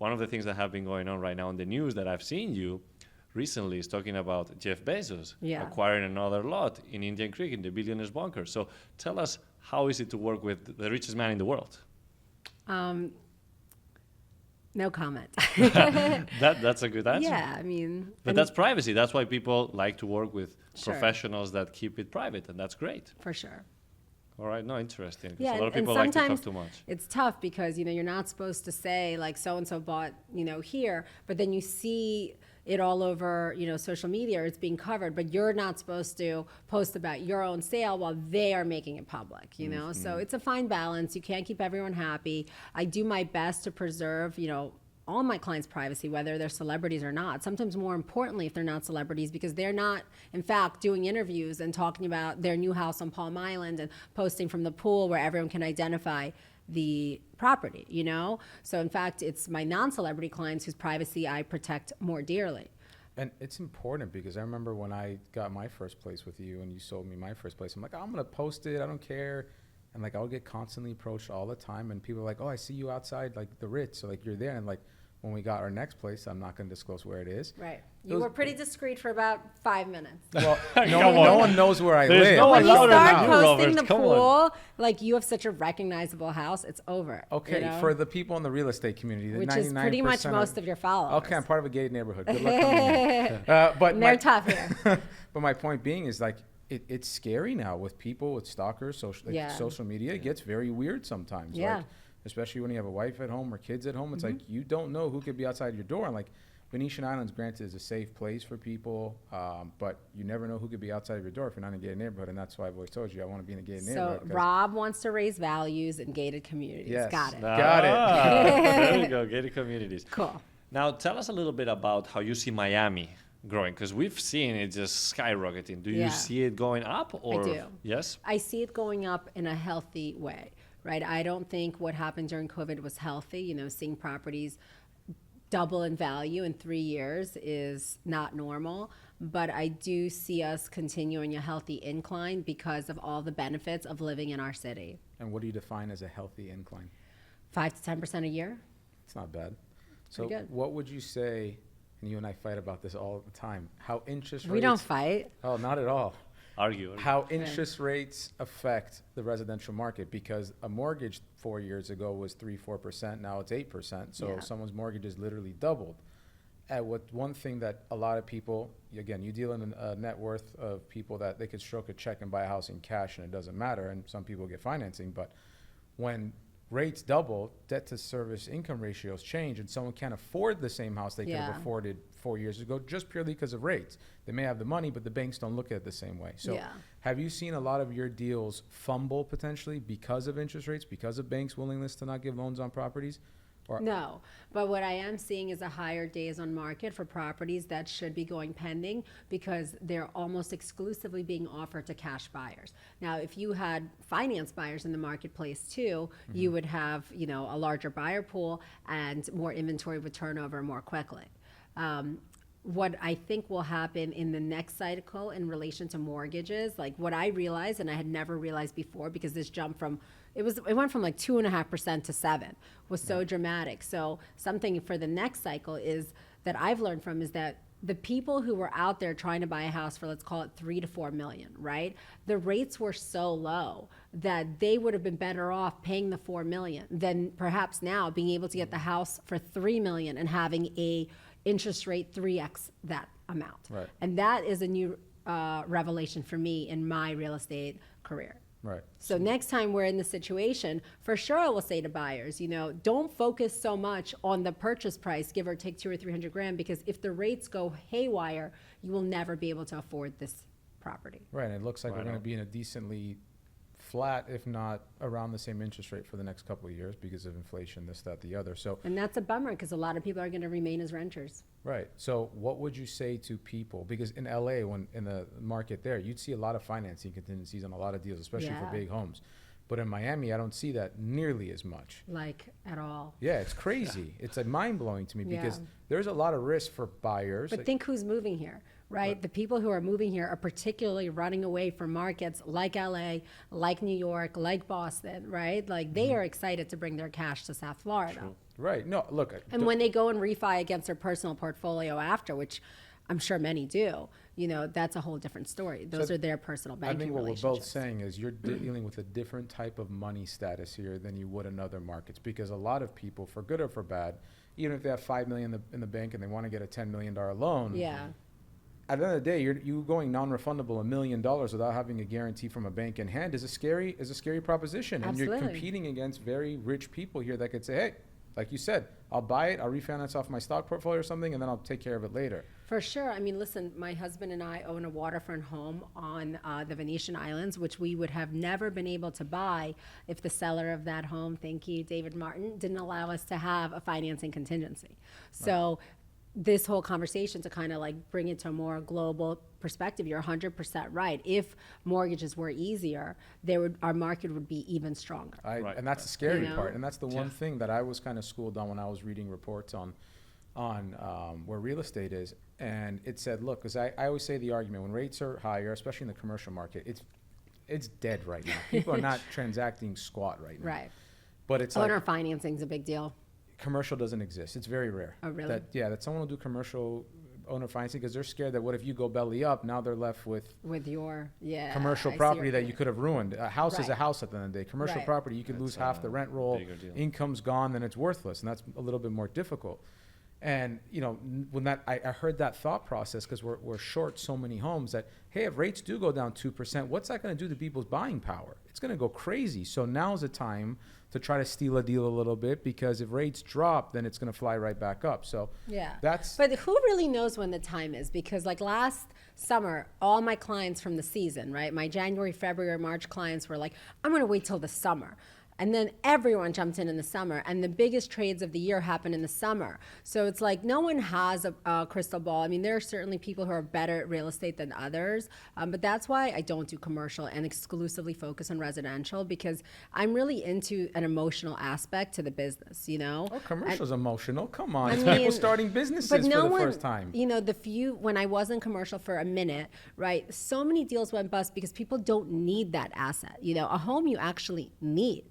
one of the things that have been going on right now in the news that I've seen you recently is talking about Jeff Bezos acquiring another lot in Indian Creek in the billionaire's bunker. So tell us, how is it to work with the richest man in the world? No comment. That's a good answer. Yeah, I mean. But that's privacy. That's why people like to work with Sure. professionals that keep it private, and that's great. For sure. All right, no, interesting. 'Cause Yeah, a lot of and people like to talk sometimes too much. it's tough because, you're not supposed to say like so-and-so bought, here, but then you see it all over, social media, it's being covered, but you're not supposed to post about your own sale while they are making it public, So it's a fine balance. You can't keep everyone happy. I do my best to preserve, all my clients' privacy, whether they're celebrities or not. Sometimes more importantly, if they're not celebrities, because they're not, in fact, doing interviews and talking about their new house on Palm Island and posting from the pool where everyone can identify the property, So in fact, it's my non-celebrity clients whose privacy I protect more dearly. And it's important because I remember when I got my first place with you and you sold me my first place, I'm like, I'm going to post it. I don't care. And like, I'll get constantly approached all the time. And people are like, oh, I see you outside like the Ritz. So like you're there. And like when we got our next place, I'm not going to disclose where it is. Right. You were pretty discreet for about 5 minutes. Well, no one knows where I There's live. no When one you louder than start you, posting Robert. the Come pool, on. like you have such a recognizable house, it's over. Okay, for the people in the real estate community, the Which 99% is pretty much most of your followers. Okay, I'm part of a gated neighborhood. Good luck coming in. But And they're tough here. But my point being is like, it's scary now with people, with stalkers, social media. It gets very weird sometimes. Yeah. Like, especially when you have a wife at home or kids at home. It's like you don't know who could be outside your door. And like Venetian Islands, granted, is a safe place for people, but you never know who could be outside of your door if you're not in a gated neighborhood. And that's why I've always told you I want to be in a gated neighborhood. So Rob wants to raise values in gated communities. Yes. Got it. Got it. There you go, gated communities. Cool. Now, tell us a little bit about how you see Miami growing, because we've seen it just skyrocketing. Do you see it going up? Or? I do. Yes? I see it going up in a healthy way, right? I don't think what happened during COVID was healthy. Seeing properties double in value in 3 years is not normal. But I do see us continuing a healthy incline because of all the benefits of living in our city. And what do you define as a healthy incline? 5 to 10% a year. It's not bad. So Pretty good. what would you say, and you and I fight about this all the time, how interest rates... We don't fight. Oh, not at all. Argue. How interest rates affect the residential market, because a mortgage 4 years ago was 3-4%, now it's 8%. So someone's mortgage is literally doubled. And one thing that a lot of people, again, you deal in a net worth of people that they could stroke a check and buy a house in cash and it doesn't matter, and some people get financing, but when rates double, debt to service income ratios change, and someone can't afford the same house they could have afforded 4 years ago just purely because of rates. They may have the money, but the banks don't look at it the same way. So have you seen a lot of your deals fumble potentially because of interest rates, because of banks' willingness to not give loans on properties? No, but what I am seeing is a higher days on market for properties that should be going pending because they're almost exclusively being offered to cash buyers. Now, if you had finance buyers in the marketplace too, you would have, a larger buyer pool and more inventory would turn over more quickly. What I think will happen in the next cycle in relation to mortgages, like what I realized, and I had never realized before because this jump from, it went from like 2.5% to 7%, was so dramatic. So something for the next cycle is that I've learned from is that the people who were out there trying to buy a house for, let's call it 3 to 4 million, right? The rates were so low that they would have been better off paying the 4 million than perhaps now being able to get the house for 3 million and having a interest rate 3x that amount. Right. And that is a new revelation for me in my real estate career. Right. So next time we're in the situation, for sure I will say to buyers, don't focus so much on the purchase price, give or take 200 or 300 grand, because if the rates go haywire, you will never be able to afford this property. Right, and it looks like we're going to be in a decently flat, if not around the same interest rate for the next couple of years because of inflation, this, that, the other. So, and that's a bummer because a lot of people are going to remain as renters. Right. So what would you say to people? Because in LA, when in the market there, you'd see a lot of financing contingencies on a lot of deals, especially for big homes. But in Miami, I don't see that nearly as much. Like at all. Yeah, it's crazy. It's mind-blowing to me because there's a lot of risk for buyers. But think who's moving here. Right? The people who are moving here are particularly running away from markets like LA, like New York, like Boston, right? Like they are excited to bring their cash to South Florida. True. Right. No, look. And when they go and refi against their personal portfolio after, which I'm sure many do, you know, that's a whole different story. Those are their personal banking I think what relationships. we're both saying is you're dealing with a different type of money status here than you would in other markets, because a lot of people, for good or for bad, even if they have $5 million in the bank and they want to get a $10 million loan, Yeah. at the end of the day, you going non-refundable $1 million without having a guarantee from a bank in hand is a scary proposition. Absolutely. And you're competing against very rich people here that could say, hey, like you said, I'll buy it, I'll refinance off my stock portfolio or something, and then I'll take care of it later. For sure. I mean, listen, my husband and I own a waterfront home on the Venetian Islands, which we would have never been able to buy if the seller of that home, thank you, David Martin, didn't allow us to have a financing contingency. So this whole conversation, to kind of like bring it to a more global perspective, you're 100% right. If mortgages were easier, our market would be even stronger. And that's the scary You know? part. And that's the one thing that I was kind of schooled on when I was reading reports on where real estate is. And it said, look, because I always say the argument, when rates are higher, especially in the commercial market, it's dead right now. People are not transacting squat right now. Right. But it's Owner like financing's a big deal. commercial doesn't exist. It's very rare. Oh, really? That someone will do commercial owner financing because they're scared that what if you go belly up, now they're left with your commercial I see property what that you you could have ruined. A house is a Right. house at the end of the day. Commercial Right. property, you could lose half the rent roll, bigger deal. income's gone, then it's worthless, and that's a little bit more difficult. And you know, when I heard that thought process, because we're short so many homes, that hey, if rates do go down 2%, what's that going to do to people's buying power? It's going to go crazy. So now's the time to try to steal a deal a little bit, because if rates drop, then it's going to fly right back up. So But who really knows when the time is? Because like last summer, all my clients from the season, right? My January, February, March clients were like, I'm going to wait till the summer. And then everyone jumped in the summer, and the biggest trades of the year happen in the summer. So it's like no one has a crystal ball. I mean, there are certainly people who are better at real estate than others, but that's why I don't do commercial and exclusively focus on residential, because I'm really into an emotional aspect to the business, you know? Oh, commercial's emotional. Come on. I It's mean, people starting businesses for the first time. You know, when I was in commercial for a minute, right, so many deals went bust because people don't need that asset. You know, a home you actually need.